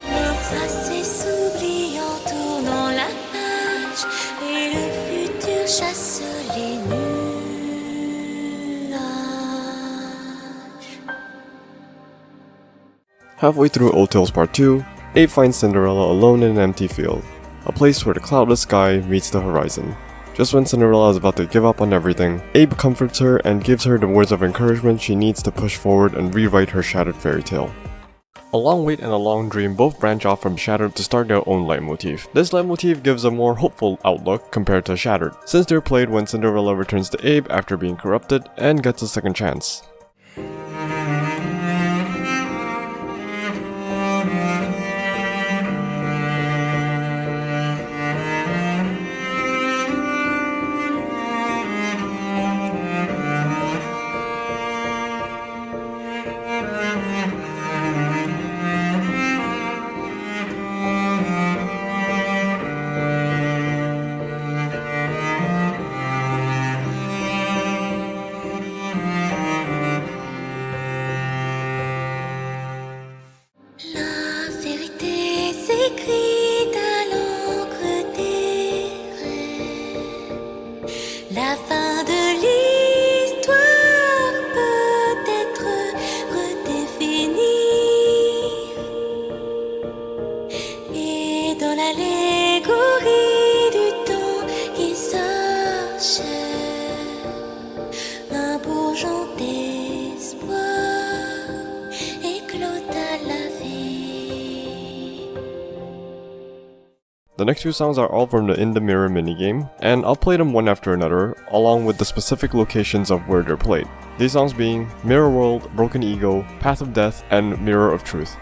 Le passé s'oublie en tournant la page et le futur chasse les nuages. Halfway through Old Tales Part 2, Abe finds Cinderella alone in an empty field, a place where the cloudless sky meets the horizon. Just when Cinderella is about to give up on everything, Abe comforts her and gives her the words of encouragement she needs to push forward and rewrite her shattered fairy tale. A Long Wait and A Long Dream both branch off from Shattered to start their own leitmotif. This leitmotif gives a more hopeful outlook compared to Shattered, since they're played when Cinderella returns to Abe after being corrupted and gets a second chance. La vérité s'écrit à l'encre des rêves. La fin de l'histoire peut être redéfinie. Et dans l'allégorie du temps qui s'achève, un bourgeon d'espoir éclot à la vie. The next two songs are all from the In the Mirror minigame, and I'll play them one after another, along with the specific locations of where they're played. These songs being Mirror World, Broken Ego, Path of Death, and Mirror of Truth.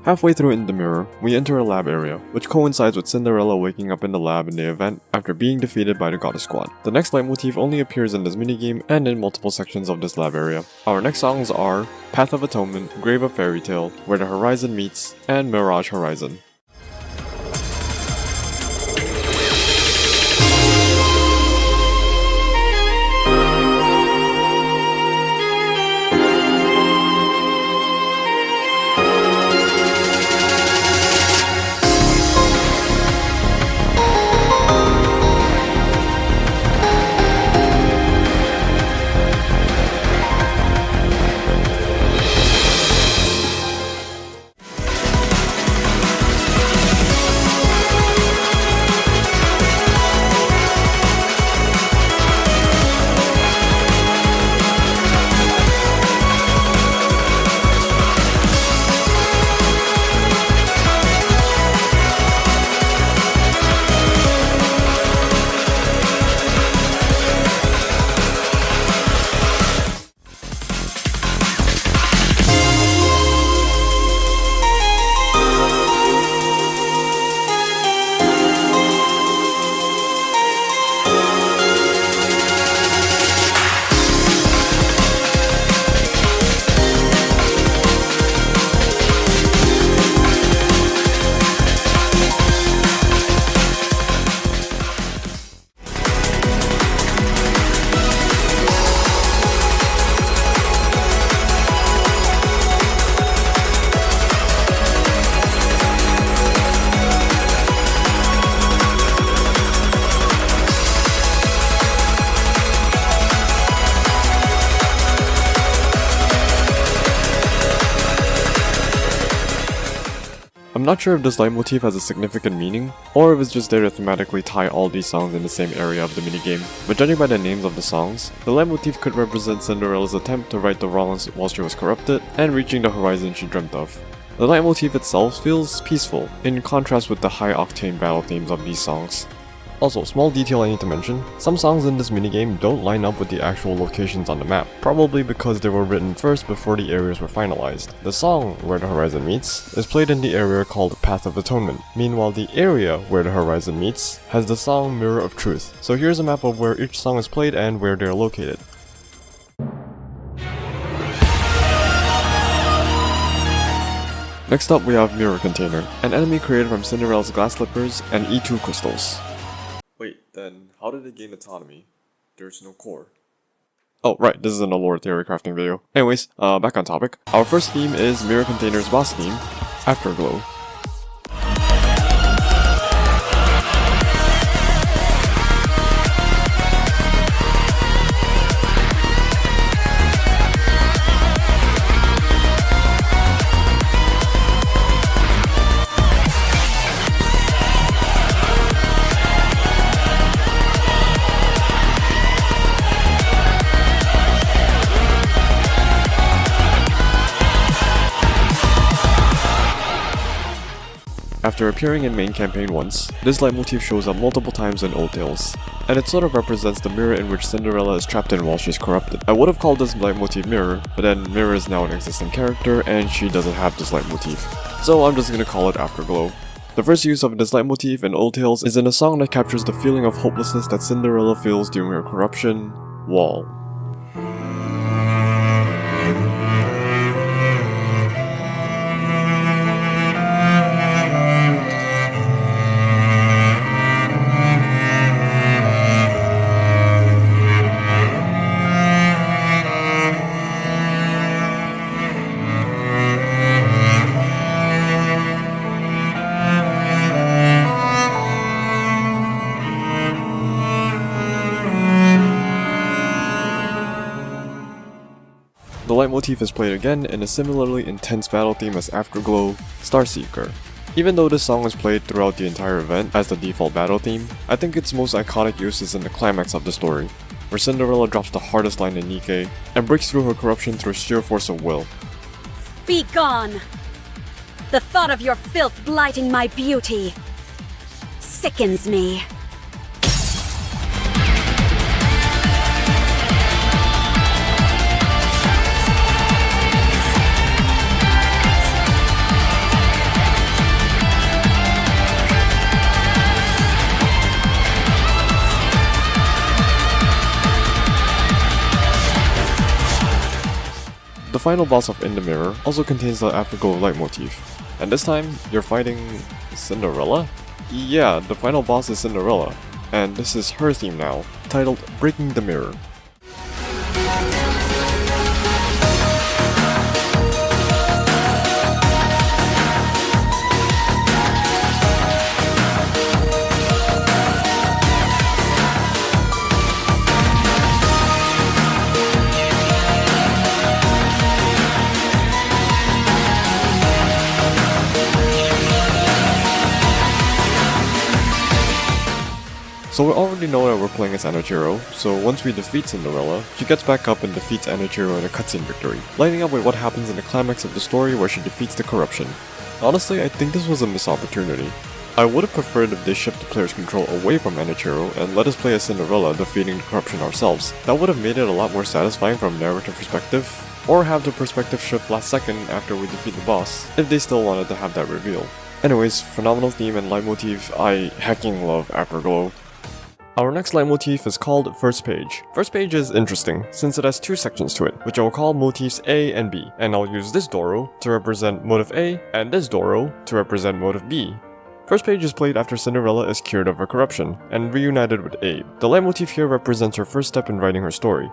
Halfway through In the Mirror, we enter a lab area, which coincides with Cinderella waking up in the lab in the event after being defeated by the Goddess Squad. The next leitmotif only appears in this minigame and in multiple sections of this lab area. Our next songs are Path of Atonement, Grave of Fairy Tale, Where the Horizon Meets, and Mirage Horizon. I'm not sure if this leitmotif has a significant meaning, or if it's just there to thematically tie all these songs in the same area of the minigame, but judging by the names of the songs, the leitmotif could represent Cinderella's attempt to right the wrongs while she was corrupted, and reaching the horizon she dreamt of. The leitmotif itself feels peaceful, in contrast with the high-octane battle themes of these songs. Also, small detail I need to mention, some songs in this minigame don't line up with the actual locations on the map, probably because they were written first before the areas were finalized. The song, Where the Horizon Meets, is played in the area called Path of Atonement, meanwhile the area Where the Horizon Meets has the song Mirror of Truth. So here's a map of where each song is played and where they are located. Next up we have Mirror Container, an enemy created from Cinderella's glass slippers and E2 crystals. Wait, then how did it gain autonomy? There's no core. Oh, right, this isn't a lore theory crafting video. Anyways, back on topic. Our first theme is Mirror Container's boss theme, Afterglow. After appearing in main campaign once, this leitmotif shows up multiple times in old tales, and it sort of represents the mirror in which Cinderella is trapped in while she's corrupted. I would have called this leitmotif Mirror, but then Mirror is now an existing character and she doesn't have this leitmotif, so I'm just gonna call it Afterglow. The first use of this leitmotif in old tales is in a song that captures the feeling of hopelessness that Cinderella feels during her corruption, Wall. The leitmotif is played again in a similarly intense battle theme as Afterglow, Starseeker. Even though this song is played throughout the entire event as the default battle theme, I think its most iconic use is in the climax of the story, where Cinderella drops the hardest line in NIKKE and breaks through her corruption through sheer force of will. Be gone! The thought of your filth blighting my beauty sickens me. The final boss of In the Mirror also contains the Afterglow leitmotif, and this time, you're fighting Cinderella? Yeah, the final boss is Cinderella, and this is her theme now, titled Breaking the Mirror. So we already know that we're playing as Anachiro, so once we defeat Cinderella, she gets back up and defeats Anachiro in a cutscene victory, lining up with what happens in the climax of the story where she defeats the corruption. Honestly, I think this was a missed opportunity. I would have preferred if they shift the player's control away from Anachiro and let us play as Cinderella defeating the corruption ourselves. That would have made it a lot more satisfying from a narrative perspective, or have the perspective shift last second after we defeat the boss, if they still wanted to have that reveal. Anyways, phenomenal theme and leitmotif, I hecking love Afterglow. Our next leitmotif is called First Page. First Page is interesting, since it has two sections to it, which I will call motifs A and B, and I'll use this Doro to represent motive A, and this Doro to represent motive B. First Page is played after Cinderella is cured of her corruption, and reunited with Abe. The leitmotif here represents her first step in writing her story.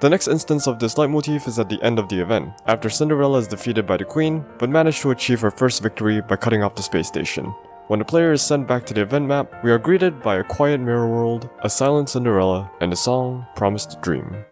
The next instance of this leitmotif is at the end of the event, after Cinderella is defeated by the Queen, but managed to achieve her first victory by cutting off the space station. When the player is sent back to the event map, we are greeted by a quiet mirror world, a silent Cinderella, and the song Promised Dream.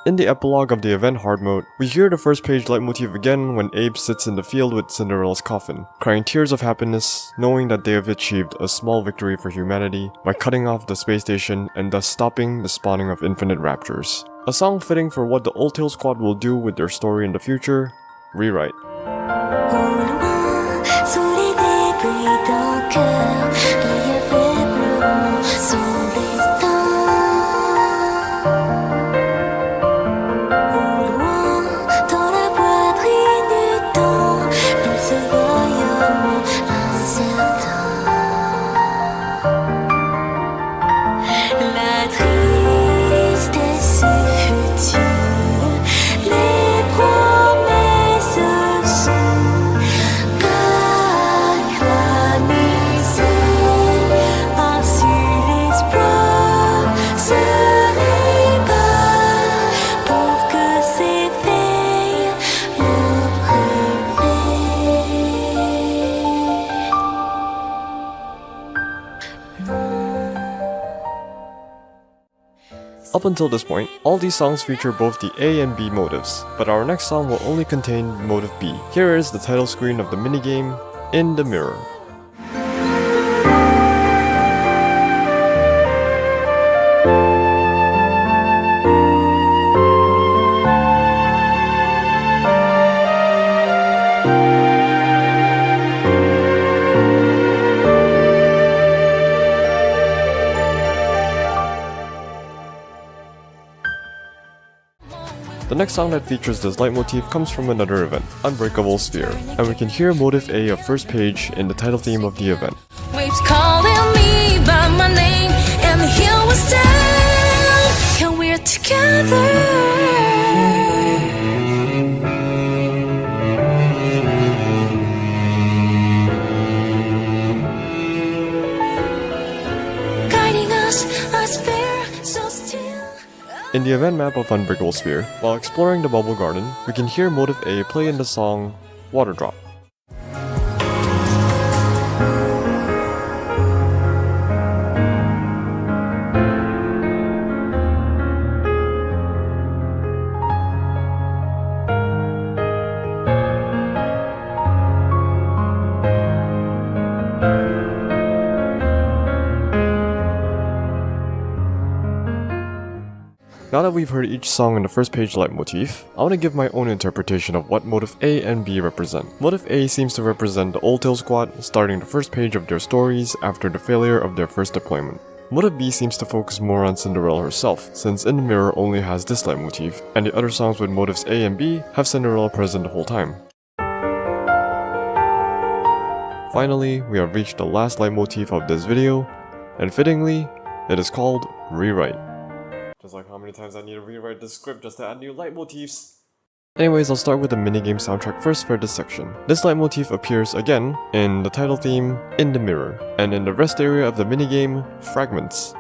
In the epilogue of the event hard mode, we hear the first page leitmotif again when Abe sits in the field with Cinderella's coffin, crying tears of happiness, knowing that they have achieved a small victory for humanity by cutting off the space station and thus stopping the spawning of infinite raptors. A song fitting for what the Old Tail Squad will do with their story in the future, Rewrite. Up until this point, all these songs feature both the A and B motives, but our next song will only contain motive B. Here is the title screen of the minigame, In the Mirror. The next song that features this leitmotif comes from another event, Unbreakable Sphere, and we can hear motive A of first page in the title theme of the event. Waves calling me by my name, and the hill was down, and we're together. Guiding us, a sphere so still. In the event map of Unbreakable Sphere, while exploring the Bubble Garden, we can hear motive A play in the song Water Drop. Now that we've heard each song in the first page leitmotif, I want to give my own interpretation of what motive A and B represent. Motive A seems to represent the Old Tail Squad starting the first page of their stories after the failure of their first deployment. Motive B seems to focus more on Cinderella herself, since In the Mirror only has this leitmotif, and the other songs with motives A and B have Cinderella present the whole time. Finally, we have reached the last leitmotif of this video, and fittingly, it is called Rewrite. Just like how many times I need to rewrite this script just to add new leitmotifs. Anyways, I'll start with the minigame soundtrack first for this section. This leitmotif appears again in the title theme, In the Mirror, and in the rest area of the minigame, Fragments.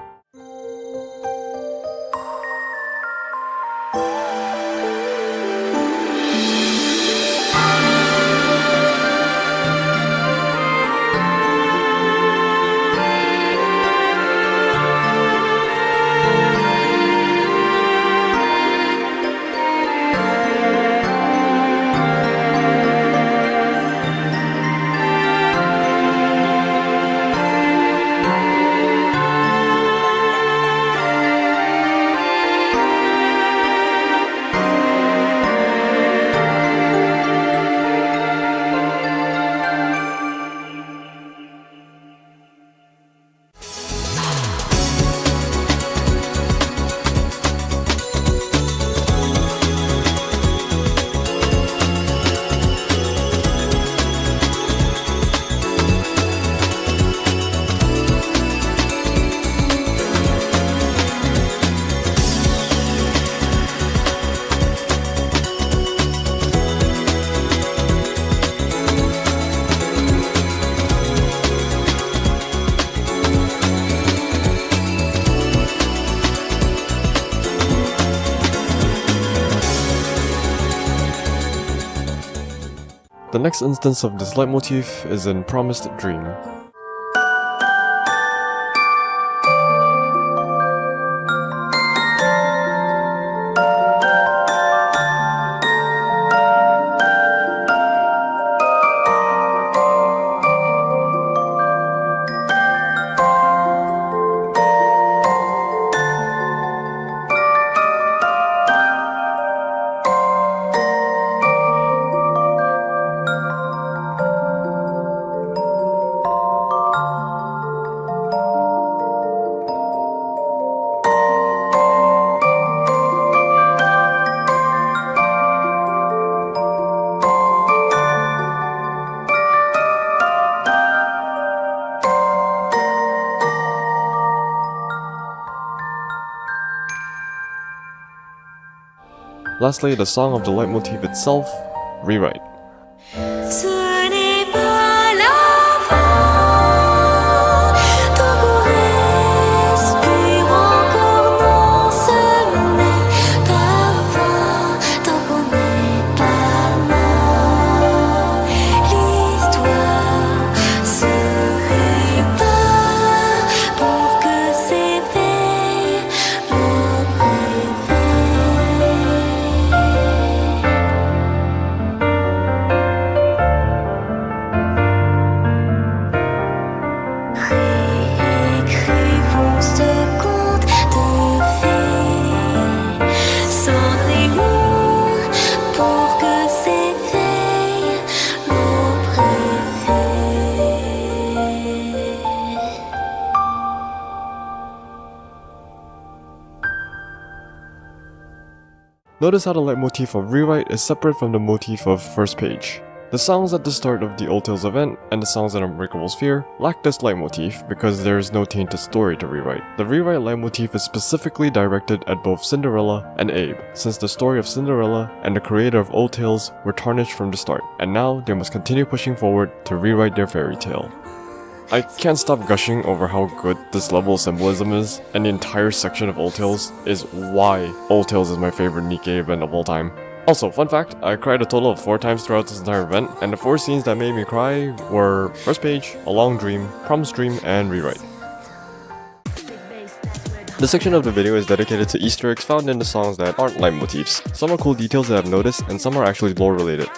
The next instance of this leitmotif is in Promised Dream. Lastly, the song of the leitmotif itself, Rewrite. Ce n'est pas la fin, ton corps respire encore, non, ce n'est pas fin, tant qu'on n'est pas mort. L'histoire se répare pour que s'éveille mon préféré. Réécrivons ce conte de fées sans démon pour que s'éveille mon préféré. Notice how the leitmotif of Rewrite is separate from the motif of First Page. The songs at the start of the Old Tales event and the songs in Unbreakable Sphere lack this leitmotif because there is no tainted story to rewrite. The Rewrite leitmotif is specifically directed at both Cinderella and Abe, since the story of Cinderella and the creator of Old Tales were tarnished from the start, and now they must continue pushing forward to rewrite their fairy tale. I can't stop gushing over how good this level of symbolism is, and the entire section of Old Tales is why Old Tales is my favorite NIKKE event of all time. Also, fun fact, I cried a total of 4 times throughout this entire event, and the 4 scenes that made me cry were First Page, A Long Dream, Promised Dream, and Rewrite. This section of the video is dedicated to Easter eggs found in the songs that aren't leitmotifs. Some are cool details that I've noticed, and some are actually lore related.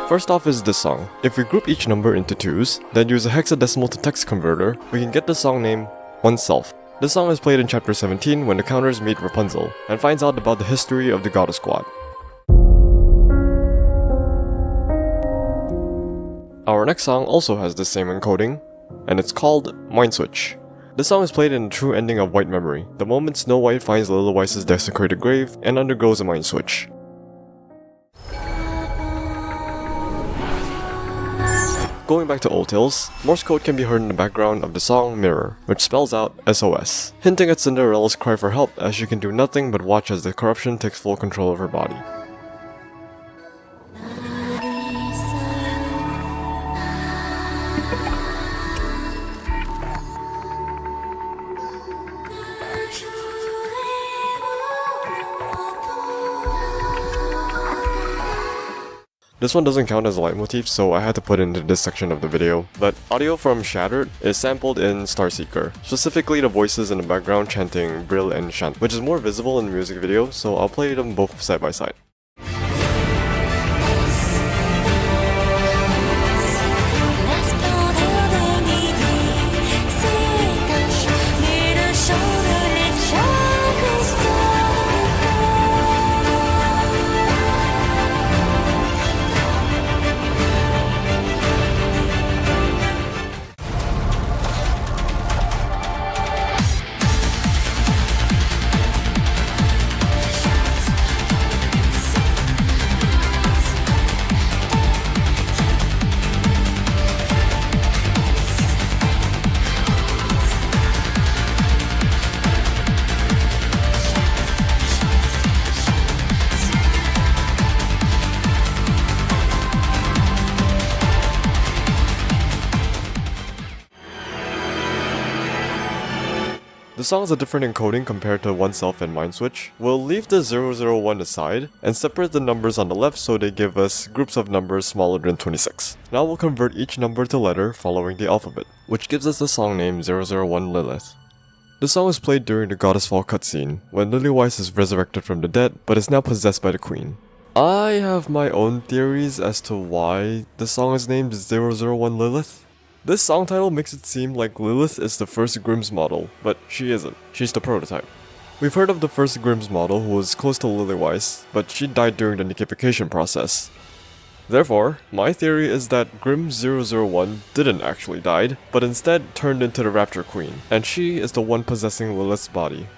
First off is this song. If we group each number into 2s, then use a hexadecimal to text converter, we can get the song name Oneself. This song is played in chapter 17 when the counters meet Rapunzel, and finds out about the history of the Goddess Squad. Our next song also has the same encoding, and it's called Mind Switch. This song is played in the true ending of White Memory, the moment Snow White finds Little Weiss's desecrated grave and undergoes a mind switch. Going back to Old Tales, Morse code can be heard in the background of the song Mirror, which spells out SOS, hinting at Cinderella's cry for help as she can do nothing but watch as the corruption takes full control of her body. This one doesn't count as a leitmotif, so I had to put it into this section of the video, but audio from Shattered is sampled in Starseeker, specifically the voices in the background chanting Brill and Shant, which is more visible in the music video, so I'll play them both side by side. The song is a different encoding compared to Oneself and Mind Switch. We'll leave the 001 aside and separate the numbers on the left so they give us groups of numbers smaller than 26. Now we'll convert each number to letter following the alphabet, which gives us the song name 001 Lilith. The song is played during the Goddess Fall cutscene, when Lilywise is resurrected from the dead but is now possessed by the Queen. I have my own theories as to why the song is named 001 Lilith. This song title makes it seem like Lilith is the first Grimm's model, but she isn't. She's the prototype. We've heard of the first Grimm's model who was close to Lilywise, but she died during the Nikkification process. Therefore, my theory is that Grimm 001 didn't actually die, but instead turned into the Rapture Queen, and she is the one possessing Lilith's body.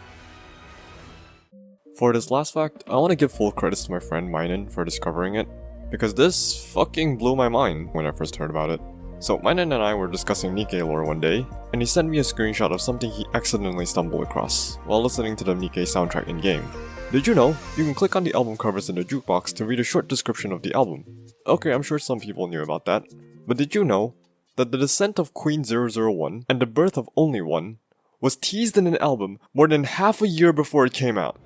For this last fact, I want to give full credits to my friend Marian for discovering it, because this fucking blew my mind when I first heard about it. So Marian and I were discussing NIKKE lore one day, and he sent me a screenshot of something he accidentally stumbled across while listening to the NIKKE soundtrack in-game. Did you know, you can click on the album covers in the jukebox to read a short description of the album? Okay, I'm sure some people knew about that, but did you know that the descent of Queen 001 and the birth of Only One was teased in an album more than half a year before it came out?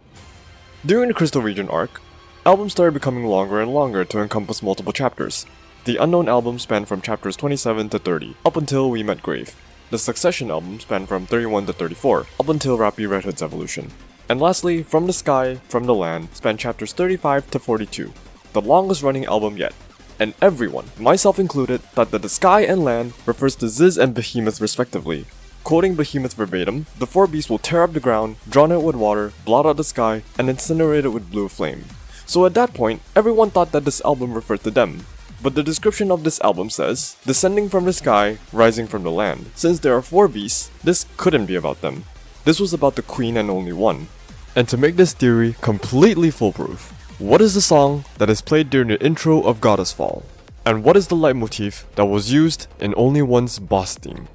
During the Crystal Region arc, albums started becoming longer and longer to encompass multiple chapters. The Unknown album spanned from chapters 27 to 30, up until We Met Grave. The Succession album spanned from 31 to 34, up until Rappy Red Hood's evolution. And lastly, From the Sky, From the Land spanned chapters 35 to 42, the longest running album yet. And everyone, myself included, thought that the Sky and Land refers to Ziz and Behemoth respectively. Quoting Behemoth verbatim, the four beasts will tear up the ground, drown it with water, blot out the sky, and incinerate it with blue flame. So at that point, everyone thought that this album referred to them. But the description of this album says, descending from the sky, rising from the land. Since there are four beasts, this couldn't be about them. This was about the Queen and Only One. And to make this theory completely foolproof, what is the song that is played during the intro of Goddess Fall? And what is the leitmotif that was used in Only One's boss theme?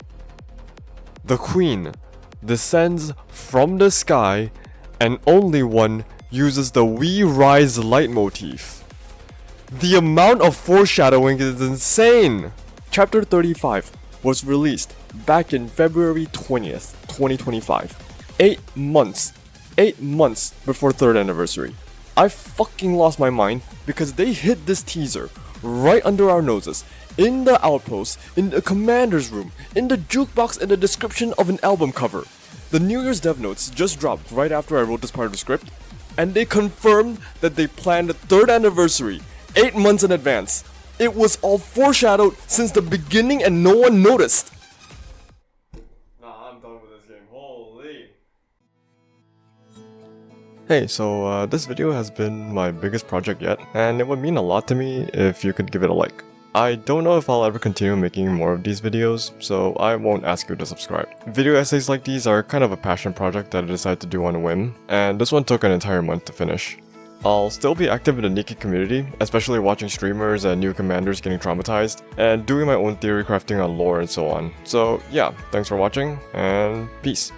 The Queen descends from the sky and Only One uses the We Rise leitmotif. The amount of foreshadowing is insane! Chapter 35 was released back in February 20th, 2025. 8 months before 3rd anniversary. I fucking lost my mind because they hid this teaser right under our noses, in the Outpost, in the commander's room, in the jukebox, in the description of an album cover. The New Year's dev notes just dropped right after I wrote this part of the script, and they confirmed that they planned the 3rd anniversary 8 months in advance. It was all foreshadowed since the beginning and no one noticed. Nah, I'm done with this game. Holy. Hey, so this video has been my biggest project yet, and it would mean a lot to me if you could give it a like. I don't know if I'll ever continue making more of these videos, so I won't ask you to subscribe. Video essays like these are kind of a passion project that I decided to do on a whim, and this one took an entire month to finish. I'll still be active in the NIKKE community, especially watching streamers and new commanders getting traumatized, and doing my own theory crafting on lore and so on. So yeah, thanks for watching, and peace.